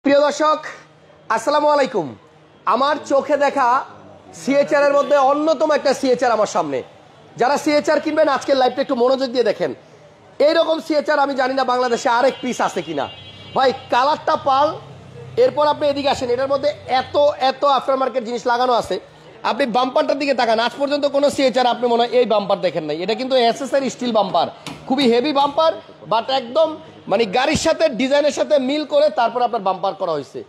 প্রিয় দর্শক আসসালামু আলাইকুম। আমার চোখে দেখা সিএচআর এর মধ্যে অন্যতম একটা সিএচআর আমার সামনে। যারা সিএচআর কিনবেন আজকের লাইভটা একটু মনোযোগ দিয়ে দেখেন। এইরকম সিএচআর আমি জানি না বাংলাদেশে আরেক পিস আছে কিনা। ভাই কালারটা পাল, এরপর আপনি এদিকে আসেন, এটার মধ্যে এত এত আফটার মার্কেট জিনিস লাগানো আছে। আপনি বাম্পারটার দিকে তাকান, আজ পর্যন্ত কোনো সিএচআর আপনি মনে হয় এই বাম্পার দেখেন নাই। এটা কিন্তু এসএসআর স্টিল বাম্পার, খুবই হেভি বাম্পার, বাট একদম মানে গাড়ির সাথে ডিজাইনের সাথে মিল করে তারপর আপনার বাম্পার করা হয়েছে।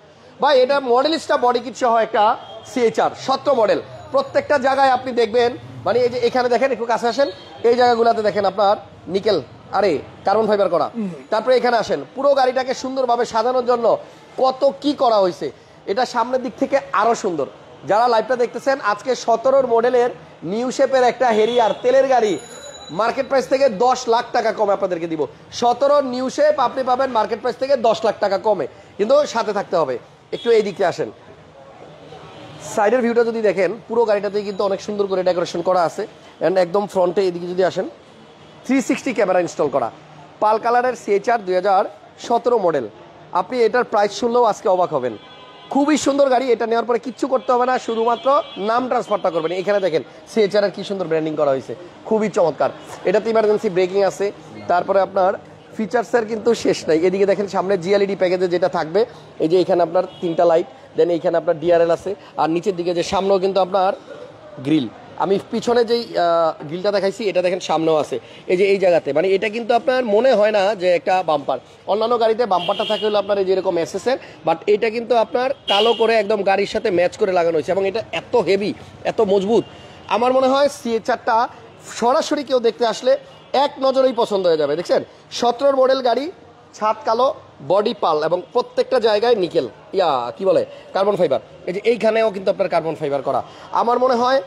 ভাই এটা মডেলিস্টা বডি কিট সহ একটা সিএচআর 17 মডেল। প্রত্যেকটা জায়গায় আপনি দেখবেন, মানে এই যে এখানে দেখেন, একটু কাছে আসেন, এই জায়গাগুলোতে দেখেন আপনার নিকেল আরে কার্বন ফাইবার করা। তারপরে এখানে আসেন, পুরো গাড়িটাকে সুন্দরভাবে সাজানোর জন্য কত কি করা হয়েছে। এটা সামনের দিক থেকে আরো সুন্দর। যারা লাইভটা দেখতেছেন, আজকে 17 মডেলের নিউ শেপের একটা হেরিয়ার তেলের গাড়ি মার্কেট প্রাইস থেকে 10 লাখ টাকা কমে আপনাদেরকে দিব। 17 নিউ শেপ আপনি পাবেন মার্কেট প্রাইস থেকে 10 লাখ টাকা কমে, কিন্তু সাথে থাকতে হবে। একটু এই দিকে আসেন, সাইডের ভিউটা যদি দেখেন, পুরো গাড়িটাতেই কিন্তু অনেক সুন্দর করে ডেকোরেশন করা আছে। অ্যান্ড একদম ফ্রন্টে এদিকে যদি আসেন, 360 ক্যামেরা ইনস্টল করা, পাল কালারের সিএচআর 2017 মডেল। আপনি এটার প্রাইস শুনলেও আজকে অবাক হবেন। খুবই সুন্দর গাড়ি। এটা নেওয়ার পরে কিচ্ছু করতে হবে না, শুধুমাত্র নাম ট্রান্সফারটা করবেন। এখানে দেখেন সিএচআর এর কি সুন্দর ব্র্যান্ডিং করা হয়েছে, খুবই চমৎকার। এটাতে ইমার্জেন্সি ব্রেকিং আছে। তারপরে আপনার ফিচার্সের কিন্তু শেষ নাই। এদিকে দেখেন সামনে জিএলইডি প্যাকেজে যেটা থাকবে, এই যে এখানে আপনার 3টা লাইট, দেন এইখানে আপনার ডিআরএল আছে, আর নিচের দিকে যে সামনেও কিন্তু আপনার গ্রিল। আমি পিছনে যেই গ্রিলটা দেখাইছি এটা দেখেন সামনেও আছে, এই যে এই জায়গাতে। মানে এটা কিন্তু আপনার মনে হয় না যে একটা বাম্পার। অন্যান্য গাড়িতে বাম্পারটা থাকে হলো আপনার যেরকম এসএসএর, বাট এটা কিন্তু আপনার কালো করে একদম গাড়ির সাথে ম্যাচ করে লাগানো হয়েছে, এবং এটা এত হেভি, এত মজবুত। আমার মনে হয় সিএচআরটা সরাসরি কেউ দেখতে আসলে এক নজরেই পছন্দ হয়ে যাবে। দেখছেন 17 মডেল গাড়ি, ছাদ কালো, বডি পাল, এবং প্রত্যেকটা জায়গায় নিকেল কি বলে কার্বন ফাইবার। এই যে এইখানেও কিন্তু আপনার কার্বন ফাইবার করা। আমার মনে হয়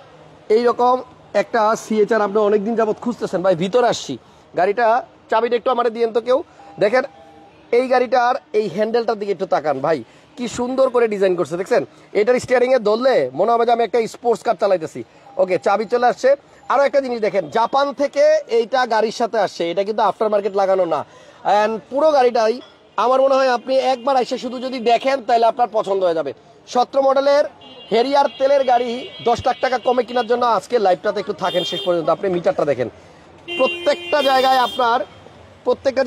এইরকম একটা সিএচআর আপনি অনেকদিন যাবত খুঁজতেছেন। ভাই ভিতরে আসছি, গাড়িটা চাবিটা একটু আমার দিয়েন তো কেউ। দেখেন এই গাড়িটার এই হ্যান্ডেলটার দিকে একটু তাকান ভাই, কি সুন্দর করে ডিজাইন করছে। দেখছেন এটার স্টিয়ারিংয়ে ধরলে মনে হবে যে আমি একটা স্পোর্টস কার চালাইতেছি। ওকে, চাবি চলে আসছে। আরও একটা জিনিস দেখেন, জাপান থেকে এইটা গাড়ির সাথে আসছে, এটা কিন্তু আফটার মার্কেট লাগানো না। অ্যান্ড পুরো গাড়িটাই আমার মনে হয় আপনি একবার এসে শুধু যদি দেখেন তাহলে আপনার পছন্দ হয়ে যাবে। 17 মডেলের হেরিয়ার তেলের গাড়ি 10 লাখ টাকা কমে কেনার জন্য আজকে লাইভটাতে একটু থাকেন শেষ পর্যন্ত। আপনি মিটারটা দেখেন, প্রত্যেকটা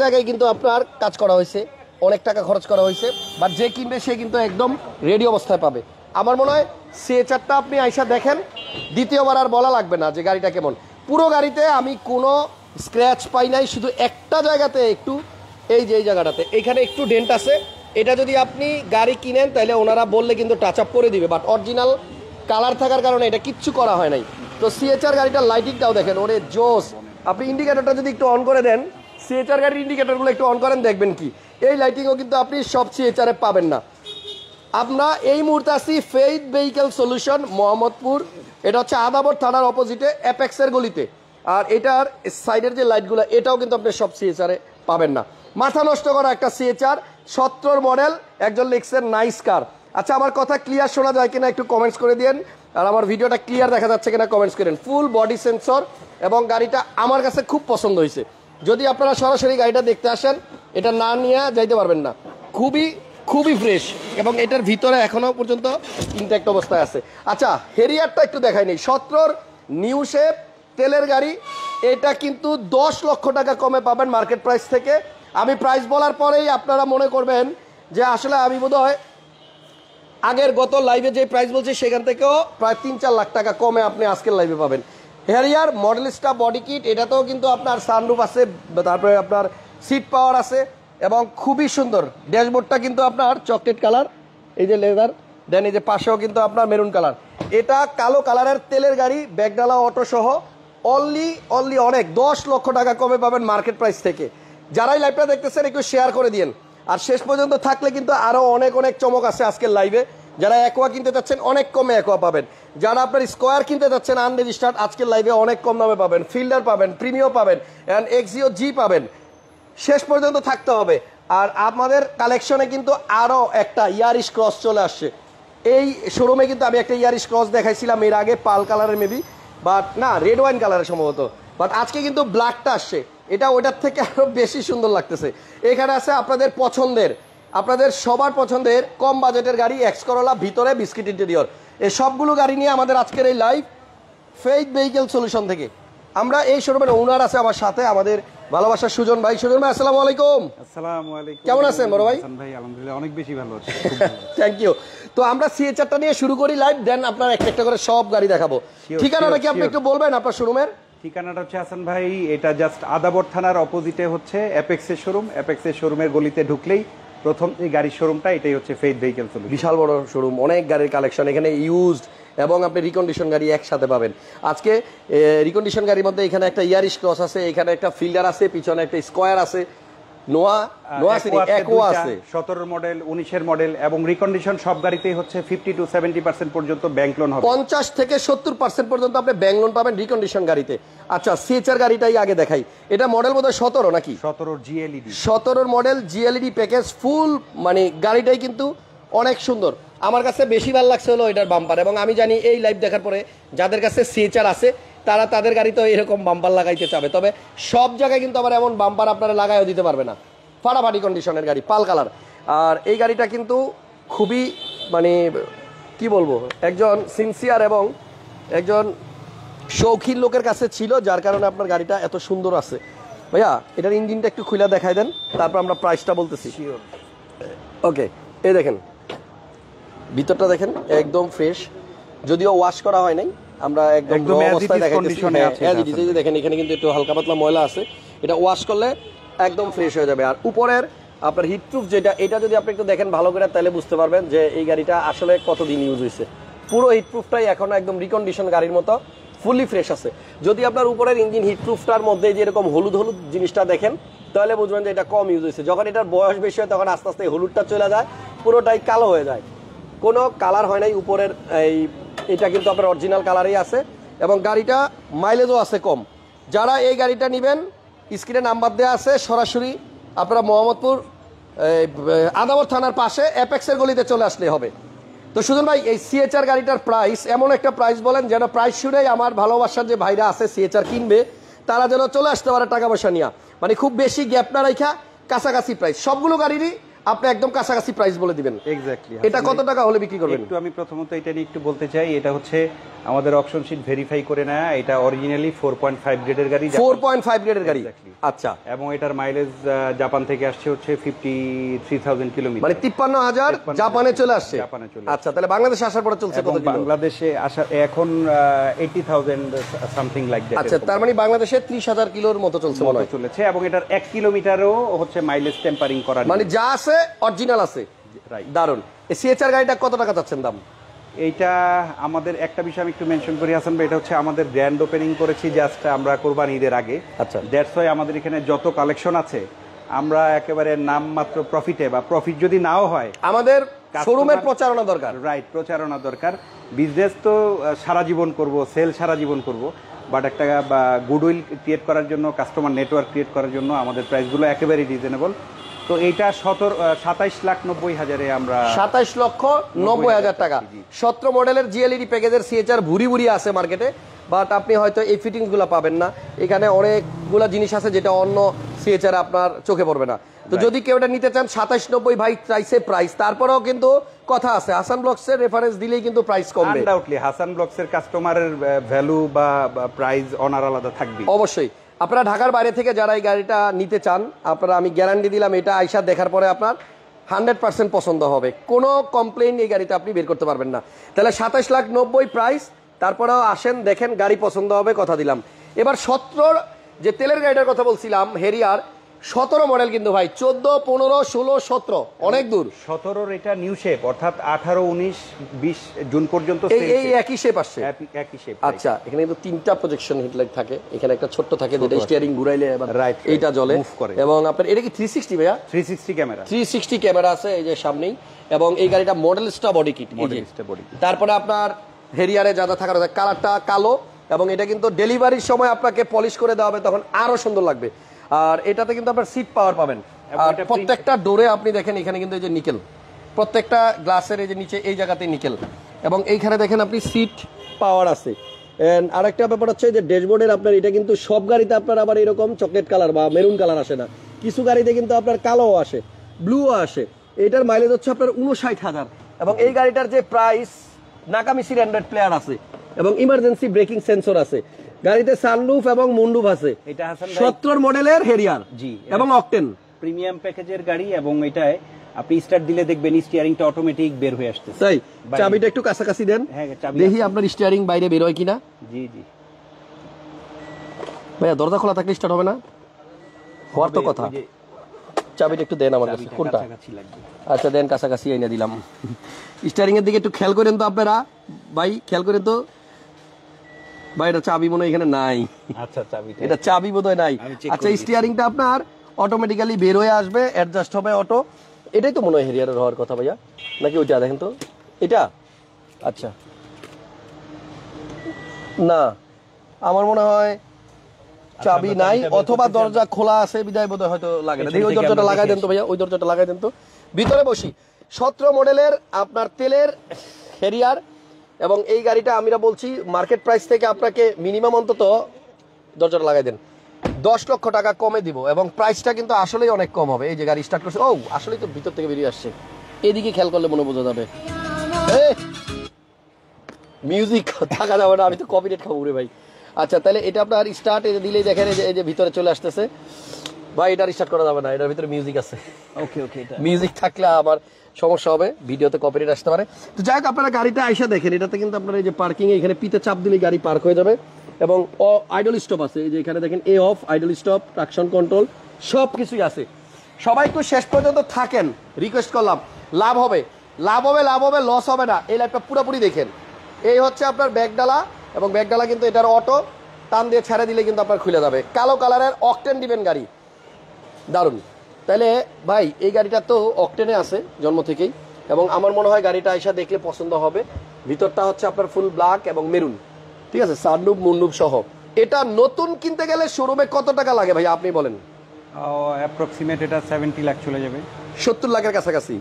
জায়গায় কিন্তু আপনার কাজ করা হয়েছে, অনেক টাকা খরচ করা হয়েছে। বাট যে কিনবে সে কিন্তু একদম রেডি অবস্থায় পাবে। আমার মনে হয় সিএচআরটা আপনি আইসা দেখেন, দ্বিতীয়বার আর বলা লাগবে না যে গাড়িটা কেমন। পুরো গাড়িতে আমি কোনো স্ক্র্যাচ পাই নাই, শুধু একটা জায়গাতে একটু, এই যে এই জায়গাটাতে এখানে একটু ডেন্ট আছে। এটা যদি আপনি গাড়ি কিনেন তাহলে ওনারা বললে কিন্তু টাচ আপ করে দিবে, বাট অরিজিনাল কালার থাকার কারণে এটা কিচ্ছু করা হয় নাই। তো সিএচআর গাড়িটার লাইটিংটাও দেখেন, ওরে জোস। আপনি ইন্ডিকেটরটা যদি একটু অন করে দেন, সিএচআর গাড়ির ইন্ডিকেটরগুলো একটু অন করেন, দেখবেন কি এই লাইটিংও কিন্তু আপনি সব সিএচআরে পাবেন না। আমরা এই মুহূর্তে আছি ফেইথ ভেহিকেল সলিউশন মোহাম্মদপুর। এটা হচ্ছে আদাবর থানার অপোজিটে অ্যাপেক্সের গলিতে। আর এটার সাইডের যে লাইটগুলো, এটাও কিন্তু আপনি সব সিএচআরে পাবেন না। মাথা নষ্ট করা একটা সিএচআর 17 মডেল, একজন লিখছেন নাইস কার। আচ্ছা, আমার কথা ক্লিয়ার শোনা যায় কিনা একটু কমেন্টস করে দিন, আর আমার ভিডিওটা ক্লিয়ার দেখা যাচ্ছে কিনা কমেন্টস করেন। ফুল বডি সেন্সর, এবং গাড়িটা আমার কাছে খুব পছন্দ হয়েছে। যদি আপনারা সরাসরি গাড়িটা দেখতে আসেন, এটা না নিয়ে যাইতে পারবেন না। খুবই ফ্রেশ, এবং এটার ভিতরে এখনো পর্যন্ত ইনট্যাক্ট অবস্থায় আছে। আচ্ছা, হেরিয়ারটা একটু দেখাই নেই। 17 নিউ শেপ তেলের গাড়ি, এটা কিন্তু 10 লক্ষ টাকা কমে পাবেন মার্কেট প্রাইস থেকে। আমি প্রাইস বলার পরেই আপনারা মনে করবেন যে আসলে আমি বোধহয় আগের গত লাইভে যে প্রাইস বলছি সেখান থেকেও প্রায় 3-4 লাখ টাকা কমে আপনি আজকের লাইভে পাবেন। হেরিয়ার মডেলিস্টা বডি কিট, এটাতেও কিন্তু আপনার সানরুফ আছে, তারপরে আপনার সিট পাওয়ার আছে, এবং খুবই সুন্দর। ড্যাশবোর্ডটা কিন্তু আপনার চকলেট কালার, এই যে লেদার, দেন এই যে পাশেও কিন্তু আপনার মেরুন কালার। এটা কালো কালারের তেলের গাড়ি, ব্যাগডালা অটো সহ, অনলি অনেক 10 লক্ষ টাকা কমে পাবেন মার্কেট প্রাইস থেকে। যারাই লাইভটা দেখতেছেন একটু শেয়ার করে দিন, আর শেষ পর্যন্ত থাকলে কিন্তু আরও অনেক চমক আছে আজকের লাইভে। যারা অ্যাকোয়া কিনতে চাচ্ছেন অনেক কমে অ্যাকোয়া পাবেন। যারা আপনার স্কোয়ার কিনতে চাচ্ছেন আনরেজিস্টার্ড, আজকের লাইভে অনেক কম দামে পাবেন। ফিল্ডার পাবেন, প্রিমিও পাবেন, অ্যান্ড এক্সিও জি পাবেন। শেষ পর্যন্ত থাকতে হবে। আর আমাদের কালেকশনে কিন্তু আরও একটা ইয়ারিশ ক্রস চলে আসছে। এই শোরুমে কিন্তু আমি একটা ইয়ারিশ ক্রস দেখাইছিলাম এর আগে, পাল কালারের মেবি, বাট না রেড ওয়াইন কালারের সম্ভবত। বাট আজকে কিন্তু ব্ল্যাকটা আসছে, এটা ওইটার থেকে আরও বেশি সুন্দর লাগতেছে। এখানে আছে আপনাদের পছন্দের আপনাদের সবার পছন্দের কম বাজেটের গাড়ি এক্স করোলা, ভিতরে বিস্কিট ইন্টেরিয়র, এই সবগুলো গাড়ি নিয়ে আমাদের আজকের এই লাইভ ফেইথ ভেহিকেল সলিউশন থেকে। আমরা এই শোরুমের ওনার আছে আমার সাথে, আমাদের ভালোবাসার সুজন ভাই। সুজন ভাই আসসালামু আলাইকুম। আসসালামু আলাইকুম। কেমন আছেন বড় ভাই? ভাই আলহামদুলিল্লাহ অনেক বেশি ভালো আছি। Thank you. তো আমরা সিএচআরটা নিয়ে শুরু করি লাইভ, দেন আপনার একটা একটা করে সব গাড়ি দেখাবো। ঠিকানাটা কি আপনি একটু বলবেন আপনার শোরুমের? ঠিকানাটা হচ্ছে হাসান ভাই, এটা জাস্ট আদাবর থানার অপোজিটে হচ্ছে অ্যাপেক্সের শোরুম। অ্যাপেক্সের শোরুমের গলিতে ঢুকলেই প্রথম এই গাড়ির শোরুমটা, এটাই হচ্ছে ফেইথ ভেহিকেল সলিউশন। বিশাল বড় শোরুম, অনেক গাড়ির কালেকশন এখানে, ইউজড এবং আপনি রিকন্ডিশন গাড়ি একসাথে পাবেন। আজকে রিকন্ডিশন গাড়ির মধ্যে এখানে একটা ইয়ারিশ ক্রস আছে, এখানে একটা ফিল্ডার আছে, পিছনে একটা স্কোয়ার আছে, নোয়া একো আছে, 17 মডেল, 19 মডেল এবং রিকন্ডিশন সব গাড়িতেই হচ্ছে 50 to 70% পর্যন্ত ব্যাংক লোন হবে। 50 থেকে 70% পর্যন্ত আপনি ব্যাংক লোন পাবেন রিকন্ডিশন গাড়িতে। আচ্ছা, সিএচআর গাড়িটাই আগে দেখাই। এটা মডেল বোধহয় 17 নাকি? 17 জিএলইডি, 17 মডেল জিএলইডি প্যাকেজ ফুল, মানে গাড়িটাই কিন্তু অনেক সুন্দর। আমার কাছে বেশি ভালো লাগছে হলো এটার বাম্পার, এবং আমি জানি এই লাইভ দেখার পরে যাদের কাছে সিএচআর আছে তারা তাদের গাড়িতে এরকম বাম্পার লাগাইতে চাবে, তবে সব জায়গায় কিন্তু আবার এমন বাম্পার আপনারা লাগাইও দিতে পারবে না। ফাটাফাটি কন্ডিশনের গাড়ি, পাল কালার। আর এই গাড়িটা কিন্তু খুবই, মানে কি বলবো, একজন সিনসিয়ার এবং একজন শৌখিন লোকের কাছে ছিল, যার কারণে আপনার গাড়িটা এত সুন্দর আছে। ভাইয়া এটার ইঞ্জিনটা একটু খুলে দেখাই দেন, তারপর আমরা প্রাইসটা বলতেছি। ওকে, এই দেখেন ভিতরটা দেখেন একদম ফ্রেশ, যদিও ওয়াশ করা হয় নাই, আমরা একদম অবস্থায় দেখাইতেছি। দেখেন এখানে কিন্তু একটু হালকা পাতলা ময়লা আছে, এটা ওয়াশ করলে একদম ফ্রেশ হয়ে যাবে। আর উপরের আপনার হিটপ্রুফ যেটা, এটা যদি আপনি একটু দেখেন ভালো করে, তাহলে বুঝতে পারবেন যে এই গাড়িটা আসলে কতদিন ইউজ হয়েছে। পুরো হিটপ্রুফটাই এখন একদম রিকন্ডিশন গাড়ির মতো ফুললি ফ্রেশ আছে। যদি আপনার উপরের ইঞ্জিন হিটপ্রুফটার মধ্যে যেরকম হলুদ হলুদ জিনিসটা দেখেন, তাহলে বুঝবেন যে এটা কম ইউজ হয়েছে। যখন এটার বয়স বেশি হয় তখন আস্তে আস্তে হলুদটা চলে যায়, পুরোটাই কালো হয়ে যায়, কোনো কালার হয় নাই উপরের। এটা কিন্তু আপনার অরিজিনাল কালারই আছে, এবং গাড়িটা মাইলেজও আছে কম। যারা এই গাড়িটা নেবেন, স্ক্রিনে নাম্বার দেওয়া আছে, সরাসরি আপনারা মোহাম্মদপুর আদাবর থানার পাশে অ্যাপেক্সের গলিতে চলে আসলে হবে। তো সুজন ভাই, এই সিএচআর গাড়িটার প্রাইস, এমন একটা প্রাইস বলেন যেন প্রাইস শুনেই আমার ভালোবাসার যে ভাইরা আছে সিএচআর কিনবে, তারা যেন চলে আসতে পারে টাকা পয়সা নিয়ে। মানে খুব বেশি গ্যাপ না রাখা, কাছাকাছি প্রাইস, সবগুলো গাড়িরই আপনি একদম কাছাকাছি প্রাইস বলে দিবেন। এক্স্যাক্টলি। এটা কত টাকা হলে বিক্রি করবেন? একটু আমি প্রথমত এটা নিয়ে একটু বলতে চাই, এটা হচ্ছে আমাদের অপশন শীট ভেরিফাই করে নেয়া, এটা অরিজিনালি 4.5 গ্রেডের গাড়ি। 4.5 গ্রেডের গাড়ি, আচ্ছা। এবং এটার মাইলেজ জাপান থেকে আসছে হচ্ছে 53,000 কিলোমিটার, মানে 53,000 জাপানে চলে আসছে। আচ্ছা, তাহলে বাংলাদেশে আসার পরে চলছে কত কিলো? বাংলাদেশে আসা এখন 80,000 সামথিং লাইক দ্যাট। আচ্ছা, তার মানে বাংলাদেশে 30,000 কিলোর মতো চলছে মনে হয়। চলেছে, এবং এটার 1 কিলোমিটারও হচ্ছে মাইলেজ টেম্পারিং করা, মানে যা আছে অরিজিনাল আছে। দারুন। এই সিএচআর গাড়িটা কত টাকা চাচ্ছেন দাম? এইটা আমাদের একটা বিষয় আমি একটু মেনশন করি হাসান ভাই, এটা হচ্ছে আমাদের গ্র্যান্ড ওপেনিং করেছি জাস্ট আমরা কোরবানি ঈদের আগে। আচ্ছা, দ্যাটস ওয়াই আমাদের এখানে যত কালেকশন আছে আমরা একেবারে নাম মাত্র প্রফিটে, বা প্রফিট যদি নাও হয়, আমাদের শোরুমের প্রচারণা দরকার। রাইট, প্রচারণা দরকার। বিজনেস তো সারা জীবন করব, সেল সারা জীবন করব, বাট একটা গুডউইল ক্রিয়েট করার জন্য, কাস্টমার নেটওয়ার্ক ক্রিয়েট করার জন্য আমাদের প্রাইসগুলো একেবারেই রিজনেবল। তো এইটা 27,90,000 আমরা, 27,90,000 টাকা। 17 মডেলের জিএলইডি প্যাকেজের সিএচআর ভুরি ভুরি আছে মার্কেটে, বাট আপনি হয়তো এই ফিটিংসগুলো পাবেন না। এখানে অনেকগুলা জিনিস আছে যেটা অন্য সিএচআর আপনার চোখে পড়বে না। তো যদি কেউ এটা নিতে চান, 27,90 ভাই চাইছে প্রাইস, তারপরেও কিন্তু কথা আছে, হাসান ব্লগসের রেফারেন্স দিলেই কিন্তু প্রাইস কমবে। আনডাউটলি হাসান ব্লগসের কাস্টমারের ভ্যালু বা প্রাইস অনার আলাদা থাকবে অবশ্যই। আপনারা ঢাকার বাইরে থেকে যারা এই গাড়িটা নিতে চান, আপনারা আমি গ্যারান্টি দিলাম এটা আইসা দেখার পরে আপনার 100% পছন্দ হবে, কোনো কমপ্লেইন এই গাড়িতে আপনি বের করতে পারবেন না। তাহলে 27,90,000 প্রাইস, তারপরেও আসেন দেখেন, গাড়ি পছন্দ হবে, কথা দিলাম। এবার 17 যে তেলের গাড়িটার কথা বলছিলাম, হেরিয়ার 17 মডেল কিন্তু ভাই, 14, 15, 16, 17 অনেক দূর। 17 এটা নিউ শেপ, অর্থাৎ 18, 19, 20 জুন পর্যন্ত এই একই শেপ আসছে, একই শেপ। আচ্ছা, এখানে কিন্তু 3টা প্রজেকশন হেডলাইট থাকে, এখানে একটা ছোট্ট থাকে যেটা স্টিয়ারিং ঘুরাইলে এবার এইটা জ্বলে, এবং আপনার এটা কি 360 ভাইয়া? 360 ক্যামেরা, 360 ক্যামেরা আছে এই যে সামনেই, এবং এই গাড়িটা মডেলসটা বডি কিট। তারপরে আপনার হেরিয়ারে যা যা থাকার, কালারটা কালো, এবং এটা কিন্তু ডেলিভারির সময় আপনাকে পলিশ করে দেওয়া হবে, তখন আরো সুন্দর লাগবে। আর এটাতে কিন্তু আপনার সিট পাওয়ার পাবেন, আর প্রত্যেকটা ডোরে আপনি দেখেন এখানে কিন্তু এই যে নিকেল, প্রত্যেকটা গ্লাসের এই যে নিচে এই জায়গাতে নিকেল, এবং এইখানে দেখেন আপনি সিট পাওয়ার আছে। এন্ড আরেকটা ব্যাপার হচ্ছে যে ড্যাশবোর্ডের আপনার এটা কিন্তু সব গাড়িতে আপনার আবার এরকম চকলেট কালার বা মেরুন কালার আসে না, কিছু গাড়িতে কিন্তু আপনার কালোও আসে, ব্লুও আসে। এটার মাইলেজ হচ্ছে আপনার 59,000 এবং এই গাড়িটার যে প্রাইস নাকামিসির অ্যান্ড্রয়েড প্লেয়ার আছে এবং ইমার্জেন্সি ব্রেকিং সেন্সর আছে, গাড়িতে সানরুফ এবং মুনরুফ আছে। এটা হাসান ভাই 17 মডেলের হেরিয়ার জি এবং অকটেন প্রিমিয়াম প্যাকেজের গাড়ি, এবং এটায় আপনি স্টার্ট দিলে দেখবেন স্টিয়ারিংটা অটোমেটিক বের হয়ে আসতেছে। তাই চাবিটা একটু কাছাকাছি দেন, হ্যাঁ, চাবি দেখি আপনার স্টিয়ারিং বাইরে বের হয় কিনা। জি জি ভাইয়া দরজা খোলা থাকলে স্টার্ট হবে না, হওয়ার তো কথা। ওই যে চাবিটা একটু দেন আমার কাছে, চাবিটা কোনটা? কাছাকাছি লাগবে। আচ্ছা দেন, কাছাকাছি এনে দিলাম। স্টিয়ারিং এর দিকে একটু খেয়াল করেন তো আপনারা, ভাই খেয়াল করেন তো। ভাই এটা চাবি মনে হয় এখানে নাই, আচ্ছা চাবিটা এটা চাবি বোধহয় নাই। আমি check আচ্ছা করে দিচ্ছি। স্টিয়ারিংটা আপনার অটোমেটিক্যালি বের হয়ে আসবে, অ্যাডজাস্ট হবে অটো। এটাই তো মনে হয় হেরিয়ারের হওয়ার কথা ভাইয়া, নাকি ওইটা? দেখেন তো এটা। আচ্ছা না, আমার মনে হয় চাবি আমরা নাই, চাবিটা বের অথবা করতেছি। দরজা খোলা আছে বিদায় বোধহয় হয়তো লাগে না। পেছন দেখি ওই থেকে দরজাটা আমরা লাগাই দেখে দেন তো ভাইয়া, ওই দরজাটা লাগাই দেন তো। ভিতরে বসি। 17 মডেলের আপনার তেলের হেরিয়ার, এবং এই গাড়িটা আমরা বলছি মার্কেট প্রাইস থেকে আপনাকে মিনিমাম অন্তত দরজাটা লাগাই দেন 10 লক্ষ টাকা কমে দিব, এবং প্রাইসটা কিন্তু আসলেই অনেক কম হবে। এই যে গাড়ি স্টার্ট করছে, ও আসলেই তো ভিতর থেকে বেরিয়ে আসছে, এদিকে খেয়াল করলে মনে বোঝা যাবে। মিউজিক থাকা যাবে না, আমি তো কপিরাইট খাবো রে ভাই। আচ্ছা তাহলে এটা আপনার স্টার্ট দিলেই দেখেন এই যে ভিতরে চলে আসতেছে। ভাই এটা স্টার্ট করা যাবে না, এটার ভিতরে মিউজিক আছে। ওকে ওকে, এটা মিউজিক থাকলে আমার সমস্যা হবে, ভিডিওতে কপিরাইট আসতে পারে। তো যাই হোক, আপনারা গাড়িটা আইসা দেখেন, এটাতে কিন্তু আপনার এই যে পার্কিং, এখানে পিতে চাপ দিলে গাড়ি পার্ক হয়ে যাবে, এবং আইডল স্টপ আছে। এই যে এখানে দেখেন A off, idle stop, traction control, সব কিছুই আছে। সবাই একটু শেষ পর্যন্ত থাকেন, রিকোয়েস্ট করলাম। লাভ হবে, লাভ হবে, লাভ হবে, লস হবে না। এই লাইভটা পুরোপুরি দেখেন। এই হচ্ছে আপনার ব্যাগডালা, এবং ব্যাগডালা কিন্তু এটার অটো, টান দিয়ে ছেড়ে দিলে কিন্তু আপনার খুলে যাবে। কালো কালারের অকটেন দিবেন গাড়ি, দারুণ। তাহলে ভাই এই গাড়িটা তো অকটেনে আছে জন্ম থেকেই, এবং আমার মনে হয় গাড়িটা আইসা দেখলে পছন্দ হবে। ভিতরটা হচ্ছে আপনার ফুল ব্ল্যাক এবং মেরুন, ঠিক আছে, সানরুফ মুনরুফ সহ। এটা নতুন কিনতে গেলে শোরুমে কত টাকা লাগে ভাই আপনি বলেন? অ্যাপ্রক্সিমেট এটা 70 লাখ চলে যাবে, 70 লাখের কাছাকাছি।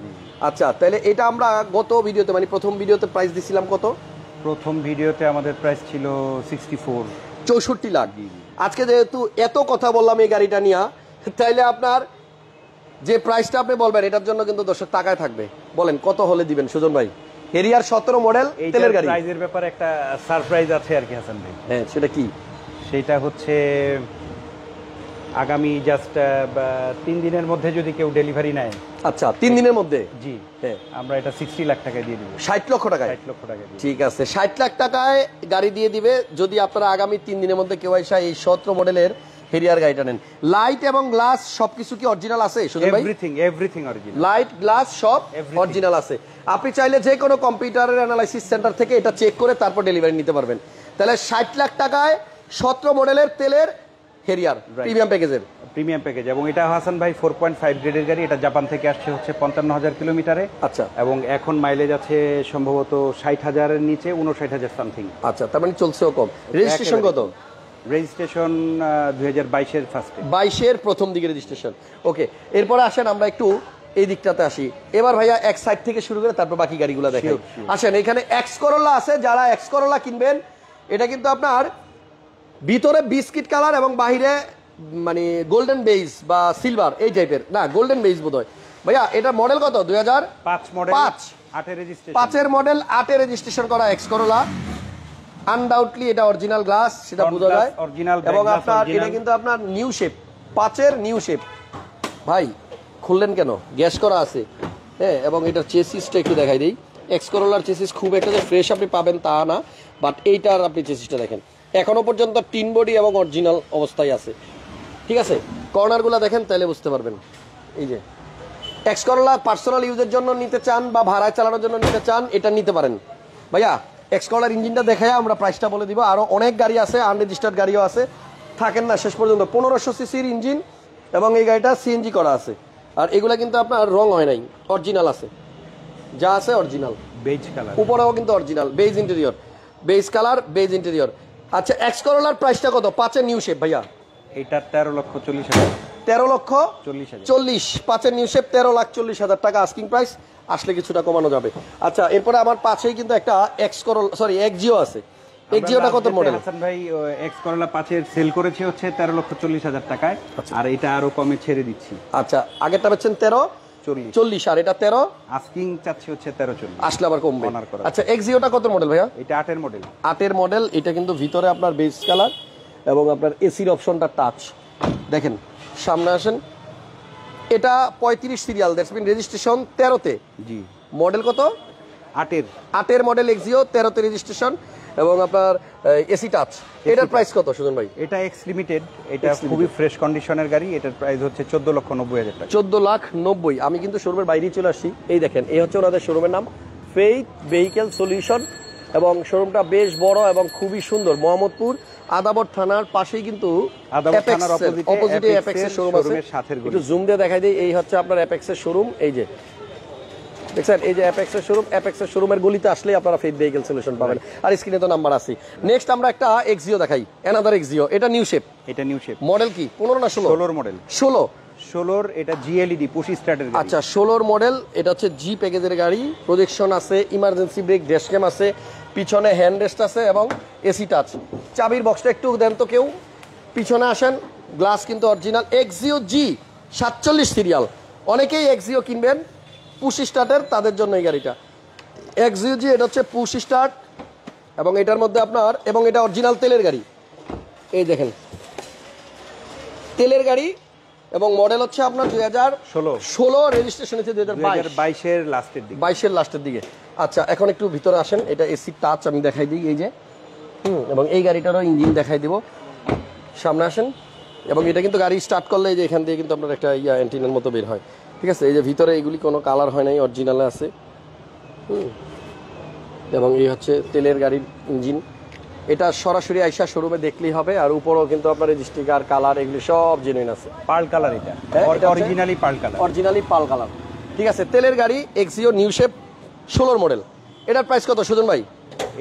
আচ্ছা তাহলে এটা আমরা গত ভিডিওতে মানে প্রথম ভিডিওতে প্রাইস দিছিলাম কত? প্রথম ভিডিওতে আমাদের প্রাইস ছিল 64। 64 লাখ। আজকে যেহেতু এত কথা বললাম এই গাড়িটা নিয়ে, তাইলে আপনার যে প্রাইসটা আপনি বলবেন এটার জন্য কিন্তু দর্শক টাকায় থাকবে। বলেন কত হলে দিবেন সুজন ভাই? হেরিয়ার 17 মডেল তেলের গাড়ি, প্রাইজের ব্যাপারে একটা সারপ্রাইজ আছে আর কি হাসান ভাই। হ্যাঁ সেটা কি? সেটা হচ্ছে আগামী জাস্ট 3 দিনের মধ্যে যদি কেউ ডেলিভারি নেয়, আচ্ছা 3 দিনের মধ্যে, জি হ্যাঁ, আমরা এটা 60 লাখ টাকায় দিয়ে দিব। 60 লক্ষ টাকায়? 60 লক্ষ টাকা দিয়ে। ঠিক আছে, 60 লাখ টাকায় গাড়ি দিয়ে দিবে যদি আপনারা আগামী 3 দিনের মধ্যে কেউ এসে এই 17 মডেলের হেরিয়ার গাড়িটা নেন। লাইট এবং গ্লাস সবকিছু কি অরিজিনাল আছে সুজন ভাই? এভরিথিং অরিজিনাল, লাইট গ্লাস সব Everything. অরিজিনাল আছে। আপনি চাইলে যে কোনো কম্পিউটারের অ্যানালাইসিস সেন্টার থেকে এটা চেক করে তারপর ডেলিভারি নিতে পারবেন। তাহলে 60 লাখ টাকায় 17 মডেলের তেলের হেরিয়ার প্রিমিয়াম প্যাকেজের, প্রিমিয়াম প্যাকেজ। এবং এটা হাসান ভাই 4.5 গ্রেডের গাড়ি, এটা জাপান থেকে আসছে হচ্ছে 55,000 কিলোমিটারে। আচ্ছা এবং এখন মাইলেজ আছে সম্ভবত 60,000-এর নিচে, 59,000 সামথিং। আচ্ছা, তার মানে চলছেও কম। রেজিস্ট্রেশন কত? রেজিস্ট্রেশন 2022-এর ফার্স্টে, 22-এর প্রথম দিকে রেজিস্ট্রেশন। ওকে, এরপরে আসেন আমরা একটু এই দিকটাতে আসি। এবার ভাইয়া এক সাইড থেকে শুরু করে তারপর বাকি গাড়িগুলো দেখেন। Sure, sure. আসেন, এখানে এক্স করোলা আছে, যারা এক্স করোলা কিনবেন, এটা কিন্তু আপনার ভিতরে বিস্কিট কালার এবং বাহিরে মানে গোল্ডেন বেজ বা সিলভার এই টাইপের, না গোল্ডেন বেজ বোধহয়। ভাইয়া এটা মডেল কত? 5 মডেল, 8-এর রেজিস্ট্রেশন, 5-এর মডেল, 8-এর রেজিস্ট্রেশন করা এক্স করোলা। আনডাউটলি এটা অরিজিনাল গ্লাস, সেটা Front বোঝা glass যায়। original, back এবং glass আপনার original। এটা কিন্তু আপনার নিউ শেপ, 5-এর নিউ শেপ। ভাই খুললেন কেন? গ্যাস করা আছে, হ্যাঁ। এবং এটার চেসিসটা একটু দেখাই দিই। এক্স করোলার চেসিস খুব একটা যে ফ্রেশ আপনি পাবেন তা না, বাট এইটার আপনি চেসিসটা দেখেন, এখনো পর্যন্ত টিন বডি এবং অরিজিনাল অবস্থায় আছে, ঠিক আছে। কর্নারগুলো দেখেন তাহলে বুঝতে পারবেন। এই যে এক্স করোলা পার্সোনাল ইউজের জন্য নিতে চান বা ভাড়ায় চালানোর জন্য নিতে চান, এটা নিতে পারেন। ভাইয়া এক্স করোলার ইঞ্জিনটা দেখায় আমরা প্রাইসটা বলে দিব। আরও অনেক গাড়ি আছে, আনরেজিস্টার্ড গাড়িও আছে, থাকেন না শেষ পর্যন্ত। 1500 সিসির ইঞ্জিন এবং এই গাড়িটা সিএনজি করা আছে। আর এগুলা কিন্তু আপনার রং হয় নাই, অরিজিনাল আছে, যা আছে অরিজিনাল। বেজ কালার, উপরেও কিন্তু original, beige interior, beige colour, beige interior. আচ্ছা এক্স করোলার প্রাইসটা কত? 5-এর নিউ শেপ ভাইয়া, এটা 13,40,000, 13,40,000। 5-এর নিউ শেপ 13,40,000 টাকা আস্কিং প্রাইস, আসলে কিছুটা কমানো যাবে। আচ্ছা এরপরে আমার পাশেই কিন্তু একটা এক্স করোলা, সরি এক্সজিও আছে। এক্সজিওটা কত মডেল? হাসান ভাই এক্স করোলা 5-এর সেল করেছে হচ্ছে 13,40,000 টাকায়, আর এটা আরো কমে ছেড়ে দিচ্ছি। আচ্ছা আগেরটা বেচছেন 13, 40 40, আর এটা 13, আস্কিং চাচ্ছি হচ্ছে 13-40, আসলে আবার কমবে। Honor করা। আচ্ছা, এক্সিওটা কত মডেল ভাইয়া? এটা 8-এর মডেল। 8-এর মডেল। এটা কিন্তু ভিতরে আপনার বেজ কালার এবং আপনার এসির অপশনটা টাচ। দেখেন সামনে আসেন, এটা 35 সিরিয়াল, দ্যাটস মিন রেজিস্ট্রেশন 13-তে। জি। মডেল কত? 8-এর। 8-এর মডেল এক্সিও, 13-তে রেজিস্ট্রেশন এবং আপনার এসি টাচ। এটার প্রাইস কত সুজন ভাই? এটা এক্স লিমিটেড, এটা খুবই ফ্রেশ কন্ডিশনের গাড়ি। এটার প্রাইস হচ্ছে 14,90,000 টাকা। 14,90,000। আমি কিন্তু শোরুমের বাইরেই চলে আসছি। এই দেখেন, এই হচ্ছে ওনাদের শোরুমের নাম, ফেইথ ভেহিকেল সলিউশন, এবং শোরুমটা বেশ বড় এবং খুবই সুন্দর। মোহাম্মদপুর আদাবর থানার পাশেই কিন্তু আদাবর থানার অপোজিটে অ্যাপেক্সের শোরুম আছে। একটু জুম দিয়ে দেখাই দিই, এই হচ্ছে আপনার অ্যাপেক্সের শোরুম। এই যে দেখছেন, এই যে অ্যাপেক্সের শোরুম, অ্যাপেক্সের শোরুমের গলিতে আসলেই আপনারা ফেইথ ভেহিকেল সলিউশন পাবেন। আর স্ক্রিনে তো নাম্বার আছে। নেক্সট আমরা একটা এক্সিও দেখাই, অ্যানাদার এক্সিও। এটা নিউ শেপ। এটা নিউ শেপ। মডেল কি 15 না 16? 16 মডেল। 16। এটা জিএলইডি পুশ স্টার্টের গাড়ি। আচ্ছা, 16 মডেল। এটা হচ্ছে জি প্যাকেজের গাড়ি। প্রজেকশন আছে, ইমার্জেন্সি ব্রেক, ড্যাশ ক্যাম আছে, পিছনে হ্যান্ড রেস্ট আছে এবং এসি টাচ। চাবির বক্সটা একটু দেন তো কেউ, পিছনে আসেন। গ্লাস কিন্তু অরিজিনাল। এক্সিও জি 47 সিরিয়াল। অনেকেই এক্সিও কিনবেন পুশ স্টার্টের, তাদের জন্য এই গাড়িটা এক্সিও জি। এটা হচ্ছে পুশ স্টার্ট এবং এটার মধ্যে আপনার, এবং এটা অরিজিনাল তেলের গাড়ি। এই দেখেন তেলের গাড়ি, এবং মডেল হচ্ছে আপনার 2016, রেজিস্ট্রেশন হচ্ছে 2022-এর লাস্টের দিকে। 22-এর লাস্টের দিকে। আচ্ছা, এখন একটু ভিতরে আসেন। এটা এসি টাচ আমি দেখাই দিই, এই যে এবং এই গাড়িটারও ইঞ্জিন দেখাই দিব। সামনে আসেন, এবং এটা কিন্তু গাড়ি স্টার্ট করলে এই যে এখান দিয়ে কিন্তু আপনার একটা অ্যান্টিনার মতো বের হয়। ঠিক আছে, এই যে ভিতরে এইগুলি কোনো কালার হয় নাই, অরিজিনালে আছে। এবং এই হচ্ছে তেলের গাড়ির ইঞ্জিন। এটা সরাসরি আইসা শোরুমে দেখলেই হবে। আর উপরেও কিন্তু আপনার স্টিকার, কালার এগুলি সব জেনুইন আছে। পার্ল কালার, এটা অরিজিনালি পার্ল কালার। অরিজিনালি পাল কালার। ঠিক আছে, তেলের গাড়ি এক্সিও নিউ শেপ 16 মডেল। এটার প্রাইস কত সুজন ভাই?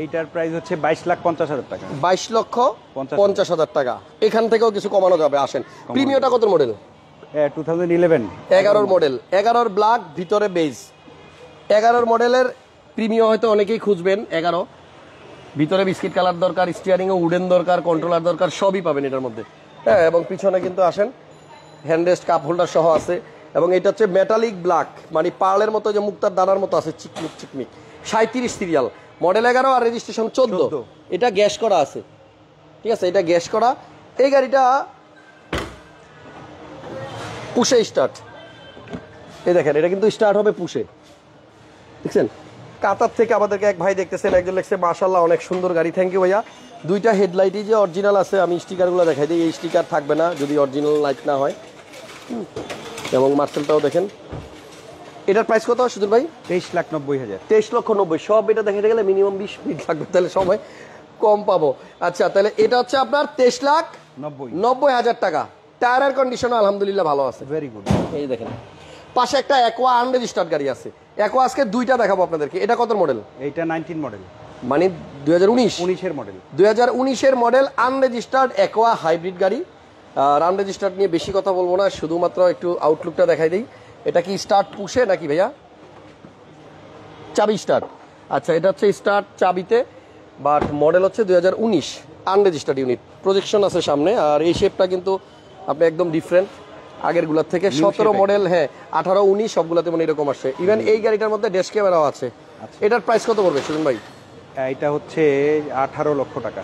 এইটার প্রাইস হচ্ছে 22,50,000 টাকা। 22,50,000 টাকা। এখান থেকেও কিছু কমানো যাবে। আসেন, প্রিমিয়মটা কত মডেল? 2011 11 মডেল। 11 ব্ল্যাক, ভিতরে বেজ। 11 মডেলের প্রিমিয়াম হয়তো অনেকেই খুঁজবেন। 11 ভিতরে বিস্কিট কালার দরকার, স্টিয়ারিং ও উডেন দরকার, কন্ট্রোলার দরকার, সবই পাবেন এটার মধ্যে। হ্যাঁ, এবং পিছনে কিন্তু আসেন হ্যান্ডরেস্ট, কাপ হোল্ডার সহ আছে। এবং এটা হচ্ছে মেটালিক ব্ল্যাক, মানে পার্লের মতো, যে মুক্তার দানার মতো আছে, চিকমিক চিকমিক। 37 সিরিয়াল, মডেল 11 আর রেজিস্ট্রেশন 14। এটা গ্যাস করা আছে। ঠিক আছে, এটা গ্যাস করা। এই গাড়িটা পুশে স্টার্ট। এই দেখেন, এটা কিন্তু স্টার্ট হবে পুশে। দেখছেন, কাতার থেকে আমাদেরকে এক ভাই দেখতেছেন, একজন লিখছে মাশাআল্লাহ অনেক সুন্দর গাড়ি। থ্যাংক ইউ ভাইয়া। দুইটা হেডলাইটই যে অরিজিনাল আছে। আমি স্টিকারগুলো দেখাই দিই, এই স্টিকার থাকবে না যদি অরিজিনাল লাইট না হয়। এবং মার্সেলটাও দেখেন। এটার প্রাইস কত সুধীর ভাই? 23,90,000। 23,90,000। সব এটা দেখাতে গেলে মিনিমাম 20 মিনিট লাগবে, তাহলে সময় কম পাবো। আচ্ছা, তাহলে এটা হচ্ছে আপনার 23,90,000 টাকা। টায়ারের কন্ডিশন আলহামদুলিল্লাহ ভালো আছে, ভেরি গুড। এই দেখেন, পাশে একটা অ্যাকোয়া আনরেজিস্টার্ড গাড়ি আছে। অ্যাকোয়া আজকে দুইটা দেখাবো আপনাদেরকে। এটা কত মডেল? এইটা 19 মডেল, মানে 2019 এর মডেল। 2019-এর মডেল, আনরেজিস্টার্ড অ্যাকোয়া হাইব্রিড গাড়ি। আর আনরেজিস্টার্ড নিয়ে বেশি কথা বলবো না, শুধুমাত্র একটু আউটলুকটা দেখাই দিই। এটা কি স্টার্ট পুশে নাকি ভাইয়া? চাবি স্টার্ট। আচ্ছা, এটা হচ্ছে স্টার্ট চাবিতে, বাট মডেল হচ্ছে 2019, আনরেজিস্টার্ড ইউনিট। প্রজেকশন আছে সামনে। আর এই শেপটা কিন্তু আপনি একদম ডিফারেন্ট আগের গুলার থেকে। 17 মডেল, হ্যাঁ 18, 19 সবগুলাতে মানে এরকম আসে। ইভেন এই গাড়িটার মধ্যে ড্যাশ ক্যামেরাও আছে। এটার প্রাইস কত পড়বে সুজন ভাই? এটা হচ্ছে 18 লক্ষ টাকা।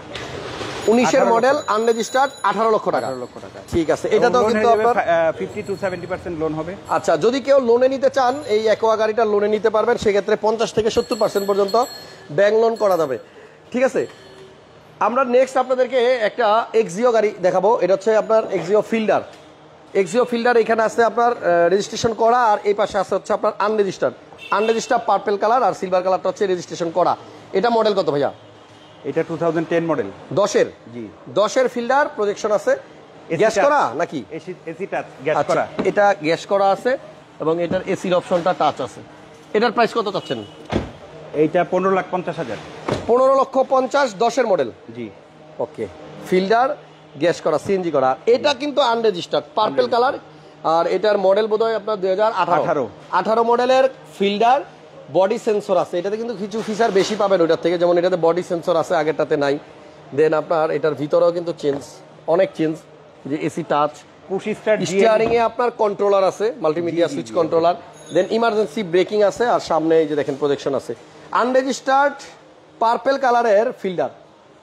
19-এর মডেল, আনরেজিস্টার্ড, 18 লক্ষ টাকা। 18 লক্ষ টাকা। ঠিক আছে, এটা তো কিন্তু আপনার 50 to 70% লোন হবে। আচ্ছা, যদি কেউ লোনে নিতে চান এই অ্যাকোয়া গাড়িটা লোনে নিতে পারবেন। সেক্ষেত্রে 50 থেকে 70% পর্যন্ত ব্যাংক লোন করা যাবে। ঠিক আছে, আমরা নেক্সট আপনাদেরকে একটা এক্সিও গাড়ি দেখাবো। এটা হচ্ছে আপনার এক্সিও ফিল্ডার। এক্সিও ফিল্ডার এখানে আছে আপনার রেজিস্ট্রেশন করা, আর এই পাশে আছে হচ্ছে আপনার আনরেজিস্টার্ড। আনরেজিস্টার্ড পার্পল কালার, আর সিলভার কালারটা হচ্ছে রেজিস্ট্রেশন করা। এটা মডেল কত ভাইয়া? এটা 2010 মডেল। 10-এর? জি, 10-এর ফিল্ডার। প্রজেকশন আছে, গ্যাস করা নাকি? এসি টাচ গ্যাস করা। এটা গ্যাস করা আছে এবং এটার এসির অপশনটা টাচ আছে। এটার প্রাইস কত চাচ্ছেন? এইটা 15,50,000। 15,50,000, 10-এর মডেল। জি, ওকে। ফিল্ডার, গ্যাস করা, সিএনজি করা। এটা কিন্তু আনরেজিস্টার্ড, পার্পল কালার। আর এটার মডেল বোধহয় আপনার 2018 মডেলের ফিল্ডার। বডি সেন্সর আছে এটাতে, কিন্তু কিছু ফিচার বেশি পাবেন ওইটার থেকে। যেমন এটাতে বডি সেন্সর আছে, আগেরটাতে নাই। দেন আপনার এটার ভিতরেও কিন্তু চেঞ্জ, অনেক চেঞ্জ, যে AC touch, push start, steering এ আপনার কন্ট্রোলার আছে, multimedia switch controller. Then emergency braking আছে, আর সামনে এই যে দেখেন প্রজেকশন আছে। আনরেজিস্টার্ড পার্পল কালারের ফিল্ডার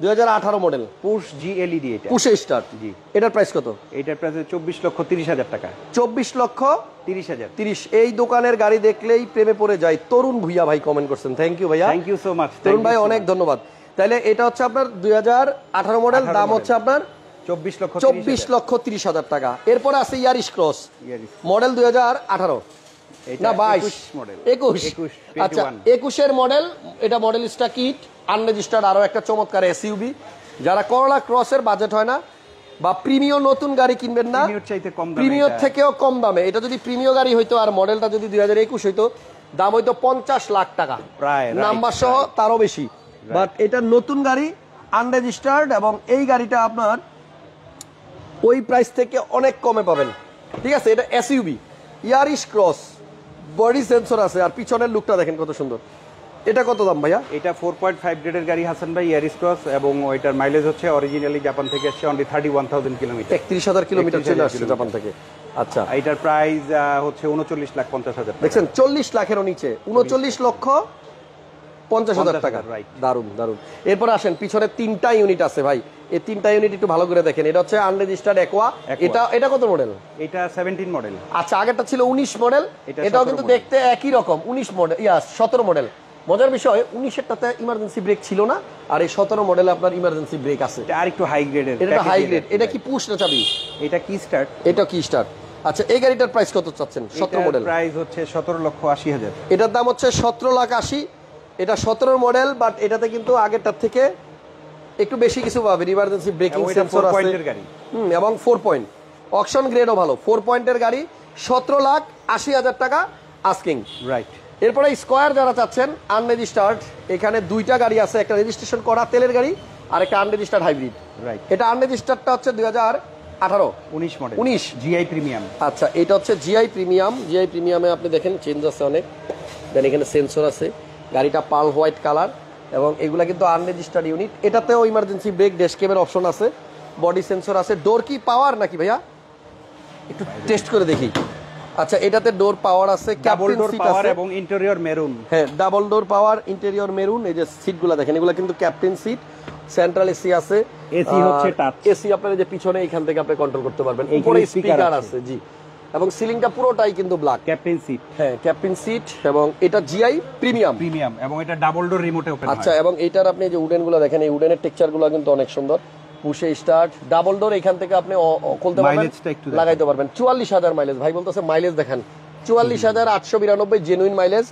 2018 মডেল, পুশ জিএলইডি এটা। পুশে স্টার্ট। জি। এটার প্রাইস কত? এটার প্রাইস 24,30,000 টাকা। 24,30,000। 30,000। এই দোকানের গাড়ি দেখলেই প্রেমে পড়ে যায়। তরুণ ভুইয়া ভাই কমেন্ট করছেন, থ্যাংক ইউ ভাইয়া, থ্যাংক ইউ সো মাচ তরুণ ভাই, অনেক ধন্যবাদ। তাহলে এটা হচ্ছে আপনার 2018 মডেল, দাম হচ্ছে আপনার 24,30,000 টাকা। এরপর আছে ইয়ারিশ ক্রস মডেল 2018 না 22 মডেল, 21। আচ্ছা 21 মডেল, এটা মডেলিস্টা কিট আনরেজিস্টার্ড, আরো একটা চমৎকার এসইউভি। যারা করলা ক্রসের বাজেট হয় না বা প্রিমিয়াম নতুন গাড়ি কিনবেন না, প্রিমিয়ার থেকেও কম দামে, এটা যদি প্রিমিয়াম গাড়ি হইতো আর মডেলটা যদি 2021 হইতো, দাম হইতো 50 লাখ টাকা প্রায়, নাম্বার সহ, তারও বেশি। বাট এটা নতুন গাড়ি আনরেজিস্টার্ড, এবং এই গাড়িটা আপনার ওই প্রাইস থেকে অনেক কমে পাবেন। ঠিক আছে, এটা এসইউভি ইয়ারিশ ক্রস, বডি সেন্সর আছে, আর পিছনের লুকটা দেখেন কত সুন্দর। এটা কত দাম ভাইয়া? এটা 4.5 গ্রেডের গাড়ি হাসান ভাই, ইয়ারিশ ক্রস, এবং ওইটার মাইলেজ হচ্ছে অরিজিনালি জাপান থেকে আসছে অনলি 31,000 কিলোমিটার। 31,000 কিলোমিটার চলে আসছে জাপান থেকে। আচ্ছা, এটার প্রাইস হচ্ছে 39,50,000। দেখছেন 40 লাখেরও নিচে, 39,50,000 টাকা। দারুন দারুন। এরপর আসেন, পিছনে 3টা ইউনিট আছে ভাই, এই 3টা ইউনিট একটু ভালো করে দেখেন। এটা হচ্ছে আনরেজিস্টার্ড একোয়া। এটা কত মডেল? এটা 17 মডেল। আচ্ছা, আগেরটা ছিল 19 মডেল, এটাও কিন্তু দেখতে একই রকম 19 মডেল, 17 মডেল। মজার বিষয় 19-এরটাতে ইমার্জেন্সি ব্রেক ছিল না, আর এই 17 মডেলে আপনার ইমার্জেন্সি ব্রেক আছে। এটা আরেকটু হাই গ্রেডের। এটা হাই গ্রেড। এটা কি পুশ না চাবি? এটা কি স্টার্ট। এটা কি স্টার্ট। আচ্ছা, এই গাড়িটার প্রাইস কত চাচ্ছেন? 17 মডেল, প্রাইস হচ্ছে 17,80,000। এটার দাম হচ্ছে 17,80,000। এটা 17 মডেল, বাট এটাতে কিন্তু আগেরটার থেকে একটু বেশি কিছু পাবেন। ইমার্জেন্সি ব্রেকিং সেন্সর আছে, এবং 4 পয়েন্ট অকশন গ্রেডও ভালো। 4 পয়েন্টের গাড়ি 17,80,000 টাকা আস্কিং। রাইট। এরপরে স্কয়ার যারা চাচ্ছেন আনরেজিস্টার্ড, এখানে 2টা গাড়ি আছে, একটা রেজিস্ট্রেশন করা তেলের গাড়ি আর একটা আনরেজিস্টার্ড হাইব্রিড। রাইট। এটা আনরেজিস্টার্ডটা হচ্ছে 2018 19 মডেল, 19 জিআই প্রিমিয়াম। আচ্ছা, এটা হচ্ছে জিআই প্রিমিয়াম। জিআই প্রিমিয়ামে আপনি দেখেন চেঞ্জ আছে অনেক, দেন এখানে সেন্সর আছে, গাড়িটা পার্ল হোয়াইট কালার, এবং এগুলা কিন্তু আনরেজিস্টার্ড ইউনিট। এটাতেও ইমার্জেন্সি ব্রেক, ড্যাশ ক্যামের অপশন আছে, বডি সেন্সর আছে। ডোর কি পাওয়ার নাকি ভাইয়া? একটু টেস্ট করে দেখি। আচ্ছা, এটাতে ডোর পাওয়ার আছে, ডাবল ডোর পাওয়ার এবং ইন্টেরিয়র মেরুন। হ্যাঁ, ডাবল ডোর পাওয়ার, ইন্টেরিয়র মেরুন। এই যে সিটগুলো দেখেন, এগুলো কিন্তু ক্যাপ্টেন সিট, সেন্ট্রাল এসি আছে, এসি হচ্ছে টাচ এসি আপনার যে পিছনে এখান থেকে আপনি কন্ট্রোল করতে পারবেন। উপরে স্পিকার আছে, জি, এবং সিলিংটা পুরোটাই কিন্তু ব্ল্যাক। Captain seat. হ্যাঁ, ক্যাপ্টেন সিট, এবং এটা জিআই প্রিমিয়াম, এবং এটা ডাবল ডোর রিমোটে ওপেন হয়। আচ্ছা, এবং এইটার আপনি যে উডেন গুলো দেখেন, এই উডেনের টেক্সচার গুলো কিন্তু অনেক সুন্দর। পুশে স্টার্ট, ডাবল ডোর, এখান থেকে আপনি খুলতে পারবেন, লাগাইতে পারবেন। 44,000 মাইলেজ, ভাই বলতেছে মাইলেজ দেখেন 44,892 জেনুইন মাইলেজ,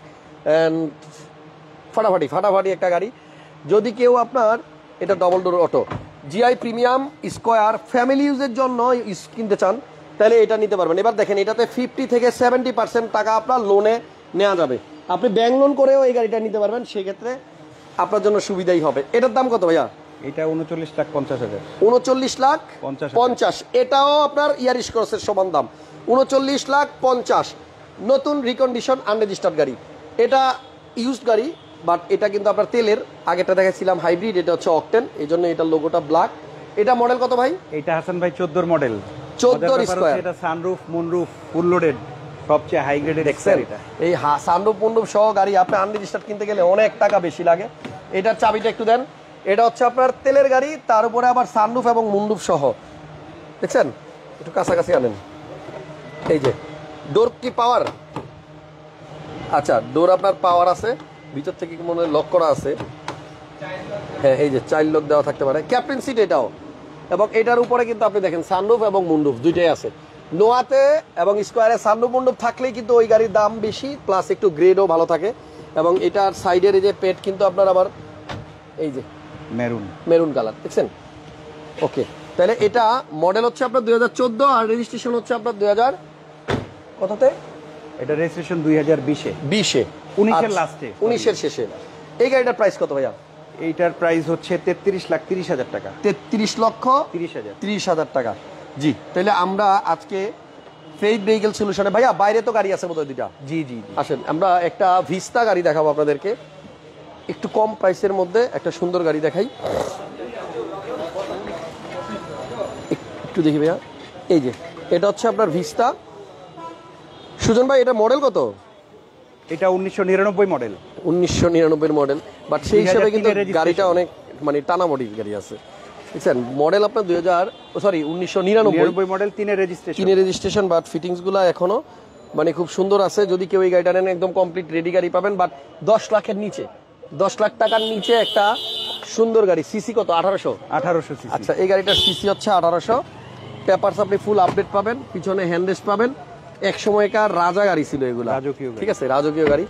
ফাটাফাটি ফাটাফাটি একটা গাড়ি। যদি কেউ আপনার এটা double door auto GI premium square family ইউজের জন্য কিনতে চান, তাহলে এটা নিতে পারবেন। এবার দেখেন, এটাতে 50 থেকে 70% টাকা আপনার লোনে নেওয়া যাবে। আপনি ব্যাংক লোন করেও এই গাড়িটা নিতে পারবেন, সেক্ষেত্রে আপনার জন্য সুবিধাই হবে। এটার দাম কত ভাইয়া? এটা 39,50,000। 39,50,000। এটাও আপনার ইয়ারিশ ক্রসের সমান দাম, 39,50,000। নতুন রিকন্ডিশন আনরেজিস্টার্ড গাড়ি, এটা ইউজড গাড়ি, বাট এটা কিন্তু আপনার তেলের। আগেটা দেখাচ্ছিলাম হাইব্রিড, এটা হচ্ছে অকটেন, এই জন্য এটা লোগোটা ব্ল্যাক। এটা মডেল কত ভাই? এটা হাসান ভাই 14 মডেল, 14 স্কয়ার। এটা সানরুফ মুনরুফ ফুল লোডেড, সবচেয়ে হাই গ্রেডের এক্সেল। এটা এই সানরুফ মুনরুফ সহ গাড়ি আপনি আনরেজিস্টার্ড কিনতে গেলে অনেক টাকা বেশি লাগে। এটার চাবিটা একটু দেন। এটা হচ্ছে আপনার তেলের গাড়ি, তার উপরে আবার সানরুফ এবং মুনরুফ সহ, দেখছেন? একটু কাছাকাছি আনেন। এই যে ডোর কি পাওয়ার? আচ্ছা, ডোর আপনার পাওয়ার আছে, ভিতর থেকে মনে হয় লক করা আছে। হ্যাঁ, এই যে চাইল্ড লক দেওয়া থাকতে পারে। ক্যাপ্টেন সিট এটাও, এবং এটার উপরে কিন্তু আপনি দেখেন সানরুফ এবং মুনরুফ দুইটাই আছে। নোয়াতে এবং স্কোয়ারে সানরুফ মুনরুফ থাকলেই কিন্তু ওই গাড়ির দাম বেশি, প্লাস একটু গ্রেডও ভালো থাকে। এবং এটার সাইডের এই যে পেট কিন্তু আপনার আবার এই যে মেরুন কালার, দেখছেন? ওকে, তাহলে এটা মডেল হচ্ছে আপনার 2014, আর রেজিস্ট্রেশন হচ্ছে আপনার 2000 কততে? এটা রেজিস্ট্রেশন 2020-এ, 19-এর লাস্টে, 19-এর শেষে। এই গাড়িটার প্রাইস কত ভাইয়া? এইটার প্রাইস হচ্ছে 33,30,000 টাকা। 33,30,000 টাকা। জি, তাহলে আমরা আজকে ফেইথ ভেহিকল সলিউশনে, ভাইয়া বাইরে তো গাড়ি আছে বোধহয় দুইটা। জি জি, আসেন আমরা একটা ভিস্তা গাড়ি দেখাবো আপনাদেরকে, একটু কম প্রাইসের মধ্যে একটা সুন্দর গাড়ি দেখাই। একটু দেখি ভাইয়া, এই যে এটা হচ্ছে আপনার ভিস্তা। সুজন ভাই, এটা মডেল কত? এটা 1999 মডেল। 1999 মডেল, বাট সেই হিসাবে কিন্তু গাড়িটা অনেক মানে টানা মডির গাড়ি আছে, বুঝছেন? মডেল আপনার 1999 মডেল, 3 রেজিস্ট্রেশন, বাট ফিটিংসগুলো এখনো মানে খুব সুন্দর আছে। যদি কেউ এই গাড়িটা নেন একদম কমপ্লিট রেডি গাড়ি পাবেন, বাট 10 লাখের নিচে, 10 লাখ টাকার নিচে একটা সুন্দর গাড়ি। সিসি কত? 1800 সিসি। আচ্ছা, এই গাড়িটার সিসি হচ্ছে 1800। পেপারস আপনি ফুল আপডেট পাবেন, পিছনে হ্যান্ডরেস্ট পাবেন। এক সময়কার রাজা গাড়ি ছিল এগুলা, ঠিক আছে, রাজকীয় গাড়ি।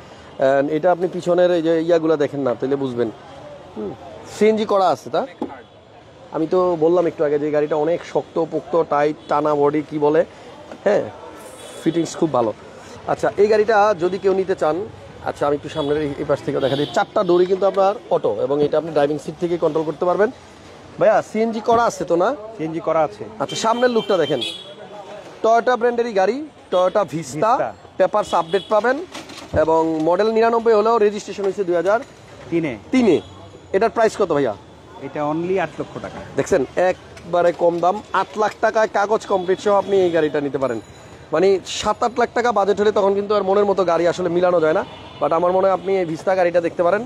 এটা আপনি পিছনের এই যে ইয়াগুলা দেখেন না, তাহলে বুঝবেন। সিএনজি করা আছে তা। আমি তো বললাম একটু আগে যে গাড়িটা অনেক শক্ত পোক্ত, টাইট, টানা বডি কি বলে, হ্যাঁ, ফিটিংস খুব ভালো। আচ্ছা, এই গাড়িটা যদি কেউ নিতে চান, আচ্ছা আমি একটু সামনের এই পাশ থেকে দেখা দিই। 4টা ডোরই কিন্তু আপনার অটো, এবং এটা আপনি ড্রাইভিং সিট থেকে কন্ট্রোল করতে পারবেন। ভাইয়া সিএনজি করা আছে তো না? সিএনজি করা আছে। আচ্ছা, সামনের লুকটা দেখেন। টয়োটা ব্র্যান্ডেরই গাড়ি, টয়োটা ভিস্তা, পেপারস আপডেট পাবেন, এবং মডেল 99 হলেও রেজিস্ট্রেশন হয়েছে 2003-এ। এটার প্রাইস কত ভাইয়া? এটা অনলি 8 লক্ষ টাকা। দেখছেন, একবারে কম দাম, 8 লাখ টাকায় কাগজ কমপ্লিট সহ আপনি এই গাড়িটা নিতে পারেন। মানে 7-8 লাখ টাকা বাজেট হলে তখন কিন্তু আর মনের মতো গাড়ি আসলে মিলানো যায় না। বাট আমার মনে হয় আপনি এই ভিস্তা গাড়িটা দেখতে পারেন,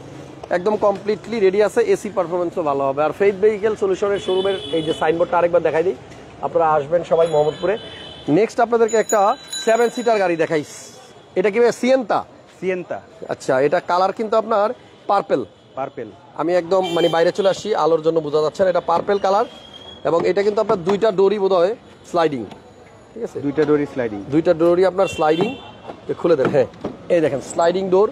একদম কমপ্লিটলি রেডি আছে, এসি পারফরমেন্সও ভালো হবে। আর ফেইথ ভেহিকেল সলিউশনের শোরুমের এই যে সাইনবোর্ডটা আরেকবার দেখাই দিই, আপনারা আসবেন সবাই মোহাম্মদপুরে। নেক্সট আপনাদেরকে একটা 7 সিটার গাড়ি দেখাই। এটা কি সিয়েন্তা? আচ্ছা, এটা কালার কিন্তু আপনার পার্পেল। আমি একদম মানে বাইরে চলে আসছি, আলোর জন্য বোঝা যাচ্ছে না, এটা পার্পেল কালার। এবং এটা কিন্তু আপনার 2টা ডোরই বোধহয় স্লাইডিং, ঠিক আছে, 2টা ডোরই আপনার স্লাইডিং। খুলে দেন, হ্যাঁ, এই দেখেন স্লাইডিং ডোর,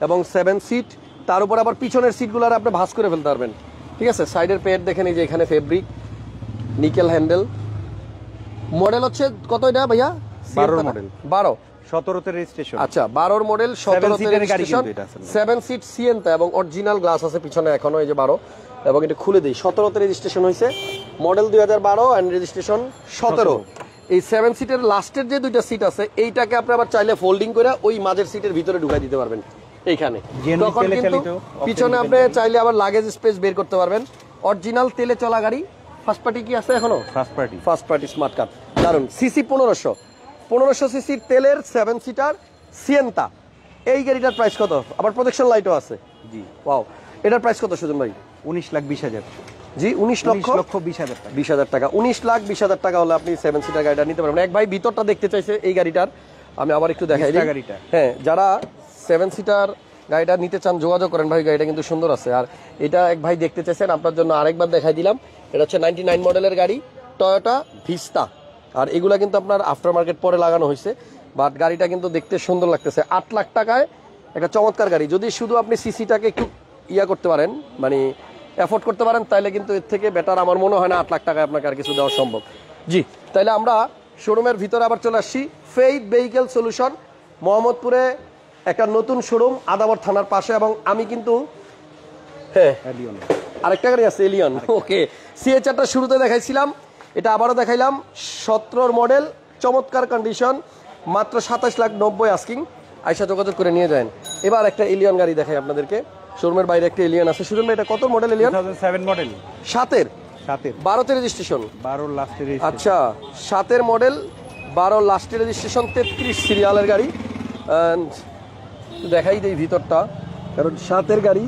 এবং 7 সিট। তার উপর আবার পিছনের সিটগুলো আপনি ভাঁজ করে ফেলতে পারবেন, ঠিক আছে। সাইডের পেট দেখেন, এই যে এখানে ফেব্রিক, নিকেল হ্যান্ডেল। মডেল হচ্ছে কত এটা ভাইয়া? 12 মডেল। 12, 17তে রেজিস্ট্রেশন। আচ্ছা, 12 মডেল, 17তে রেজিস্ট্রেশন, 7 সিট সিয়েন্তা, এবং অরিজিনাল গ্লাস আছে পিছনে এখনো, এই যে 12। এবং এটা খুলে দেই, 17তে রেজিস্ট্রেশন হয়েছে, মডেল 2012 এন্ড রেজিস্ট্রেশন 17। এই 7 সিটের লাস্টের যে 2টা সিট আছে, এইটাকে আপনি আবার চাইলে ফোল্ডিং করে ওই মাঝের সিটের ভিতরে ঢুকাই দিতে পারবেন এইখানে। তখন কিন্তু পিছনে আপনি চাইলে আবার লাগেজ স্পেস বের করতে পারবেন। অরিজিনাল তেলে চলা গাড়ি। ফার্স্ট পার্টি কি আছে এখনো? ফার্স্ট পার্টি স্মার্ট কার্ড, দারুন। সিসি 1500 সিসির তেলের 7 সিটার সিয়েন্তা। এই গাড়িটার প্রাইস কত? আবার প্রোটেকশন লাইটও আছে। জি, ওয়াও। এটার প্রাইস কত সুজন ভাই? 19,20,000। জি, 19,20,000 টাকা। 19,20,000 টাকা হলে আপনি 7 সিটার গাড়িটা নিতে পারবেন। এক ভাই ভিতরটা দেখতে চাইছে এই গাড়িটার, আমি আবার একটু দেখাই দিই। হ্যাঁ, যারা 7 সিটার গাড়িটা নিতে চান যোগাযোগ করেন ভাই, গাড়িটা কিন্তু সুন্দর আছে। আর এটা এক ভাই দেখতে চাইছেন, আপনার জন্য আরেকবার দেখাই দিলাম। এটা হচ্ছে 99 মডেলের গাড়ি, টয়োটা ভিস্তা। আর এগুলা কিন্তু আপনার আফটার মার্কেট পরে লাগানো হয়েছে, বাট গাড়িটা কিন্তু দেখতে সুন্দর লাগতেছে। 8 লাখ টাকায় একটা চমৎকার গাড়ি। যদি শুধু আপনি সিসিটাকে একটু করতে পারেন, মানে অ্যাফোর্ড করতে পারেন, তাহলে কিন্তু এর থেকে বেটার আমার মনে হয় না 8 লাখ টাকায় আপনাকে আর কিছু দেওয়া সম্ভব। জি, তাহলে আমরা শোরুমের ভিতরে আবার চলে আসছি। ফেইথ ভেহিকেল সলিউশন মোহাম্মদপুরে একটা নতুন শোরুম, আদাবর থানার পাশে। এবং আমি কিন্তু হ্যাঁ, আরেকটা গাড়ি আছে এলিয়ন। ওকে, সিএচআরটা শুরুতে দেখাইছিলাম, এটা আবারও দেখাইলাম। 17 মডেল, চমৎকার কন্ডিশন, মাত্র 27,90,000 আস্কিং। আয়সা যোগাযোগ করে নিয়ে যান। এবার একটা এলিয়ন গাড়ি দেখাই আপনাদেরকে। শোরুমের বাইরে একটা এলিয়ন আছে। সুজন ভাই, এটা কত মডেল এলিয়ন? 2007 মডেল। 7-এর 12তে রেজিস্ট্রেশন। 12 লাস্টের। আচ্ছা, 7-এর মডেল, 12 লাস্টের রেজিস্ট্রেশন, 33 সিরিয়ালের গাড়ি। দেখাই দেই ভিতরটা, কারণ 7-এর গাড়ি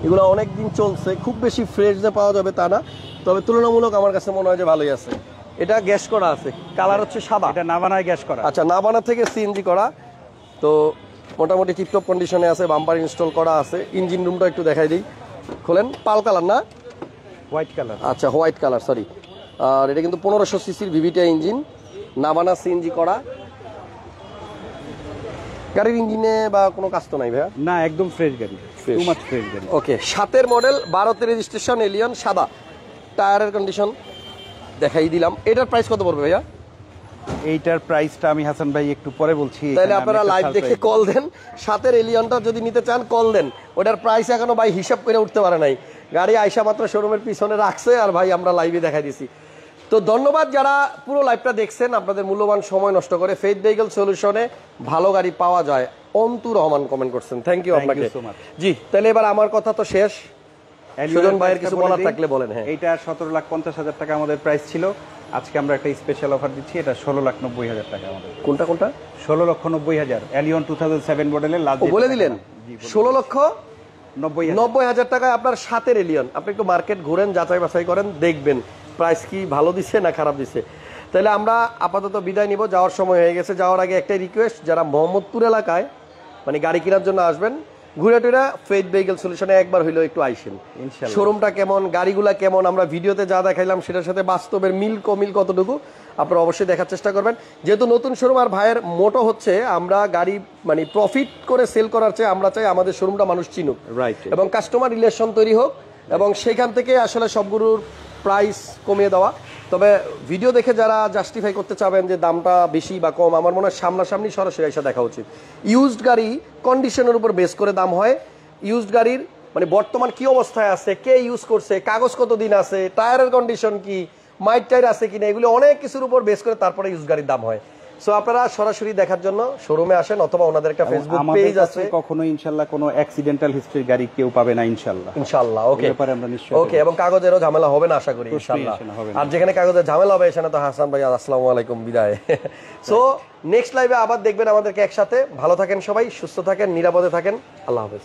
এগুলো অনেক দিন চলছে। খুব বেশি ফ্রেশ যে পাওয়া যাবে তা না, তবে তুলনামূলক আমার কাছে মনে হয় যে ভালোই আছে। এটা গ্যাস করা আছে, কালার হচ্ছে সাদা। এটা নাবানায় গ্যাস করা। আচ্ছা, নাবানা থেকে সিএনজি করা, তো মোটামুটি টিপটপ কন্ডিশনে আছে। বাম্পার ইনস্টল করা আছে। ইঞ্জিন রুমটা একটু দেখাই দিই, খোলেন। পাল কালার না, হোয়াইট কালার। আচ্ছা, হোয়াইট কালার, সরি। আর এটা কিন্তু 1500 সিসির ভিভিটি ইঞ্জিন, নাবানা সিএনজি করা। গাড়ির ইঞ্জিনে বা কোনো কাজ তো নাই ভাইয়া? না, একদম ফ্রেশ গাড়ি, টু মাচ ফ্রেশ গাড়ি। ওকে, 7-এর মডেল, 12তে রেজিস্ট্রেশন, এলিয়ন, সাদা। টায়ারের কন্ডিশন দেখাই দিলাম। এটার প্রাইস কত পড়বে ভাইয়া? এইটার প্রাইসটা আমি হাসান ভাই একটু পরে বলছি। তাহলে আপনারা লাইভ দেখে কল দেন। 7-এর এলিয়নটা যদি নিতে চান কল দেন। ওটার প্রাইস এখনো ভাই হিসাব করে উঠতে পারে নাই, গাড়ি আইসা মাত্র শোরুমের পিছনে রাখছে, আর ভাই আমরা লাইভে দেখাই দিছি। তো ধন্যবাদ যারা পুরো লাইভটা দেখছেন, আপনাদের মূল্যবান সময় নষ্ট করে। ফেইথ ভেহিকেল সলিউশনে ভালো গাড়ি পাওয়া যায়। অন্তু রহমান কমেন্ট করছেন, থ্যাংক ইউ আপনাকে। জি, তাহলে এবার আমার কথা তো শেষ। সুজন ভাইয়ের কিছু বলার থাকলে বলেন। হ্যাঁ, এইটা 17,50,000 টাকা আমাদের প্রাইস ছিল, আজকে আমরা একটা স্পেশাল অফার দিচ্ছি, এটা 16,90,000 টাকা আমাদের। কোনটা কোনটা? 16,90,000 এলিয়ন 2007 মডেলের লাস্ট। বলে দিলেন 16,90,000 টাকায় আপনার 7-এর এলিয়ন। আপনি একটু মার্কেট ঘুরেন, যাচাই বাছাই করেন, দেখবেন প্রাইস কি ভালো দিচ্ছে না খারাপ দিচ্ছে। তাহলে আমরা আপাতত বিদায় নিব, যাওয়ার সময় হয়ে গেছে। যাওয়ার আগে একটাই রিকোয়েস্ট, যারা মোহাম্মদপুর এলাকায় মানে গাড়ি কেনার জন্য আসবেন, ঘুরে টুরে ফেথ ভেহিকেল সলিউশনে একবার হইলেও একটু আইসেন। শোরুমটা কেমন, গাড়িগুলা কেমন, আমরা ভিডিওতে যা দেখাইলাম সেটার সাথে বাস্তবের মিল কতটুকু আপনারা অবশ্যই দেখার চেষ্টা করবেন। যেহেতু নতুন শোরুম আর ভাইয়ের মোটো হচ্ছে আমরা গাড়ি মানে প্রফিট করে সেল করার চেয়ে আমরা চাই আমাদের শোরুমটা মানুষ চিনুক, রাইট, এবং কাস্টমার রিলেশন তৈরি হোক, এবং সেখান থেকে আসলে সবগুলোর প্রাইস কমিয়ে দেওয়া। তবে ভিডিও দেখে যারা জাস্টিফাই করতে চাবেন যে দামটা বেশি বা কম, আমার মনে হয় সামনাসামনি সরাসরি এসে দেখা উচিত। ইউজড গাড়ি কন্ডিশনের উপর বেস করে দাম হয়। ইউজড গাড়ির মানে বর্তমান কি অবস্থায় আছে, কে ইউজ করছে, কাগজ কতদিন আছে, টায়ারের কন্ডিশন কি, মাইট টায়ার আছে কিনা, এগুলো অনেক কিছুর উপর বেস করে তারপরে ইউজ গাড়ির দাম হয়। সো আপনারা সরাসরি দেখার জন্য শোরুমে আসেন, অথবা ওনাদের একটা ফেসবুক পেজ আছে। কখনো ইনশাআল্লাহ কোনো অ্যাক্সিডেন্টাল হিস্ট্রির গাড়ি কেউ পাবে না ইনশাআল্লাহ। ইনশাআল্লাহ, ওকে, ব্যাপারে আমরা নিশ্চয়ই ওকে, এবং কাগজেরও ঝামেলা হবে না আশা করি ইনশাআল্লাহ। আর যেখানে কাগজের ঝামেলা হবে সেখানে তো হাসান ভাই আসসালামু আলাইকুম, বিদায়। সো নেক্সট লাইভে আবার দেখবেন আমাদেরকে একসাথে। ভালো থাকেন সবাই, সুস্থ থাকেন, নিরাপদে থাকেন, আল্লাহ হাফেজ।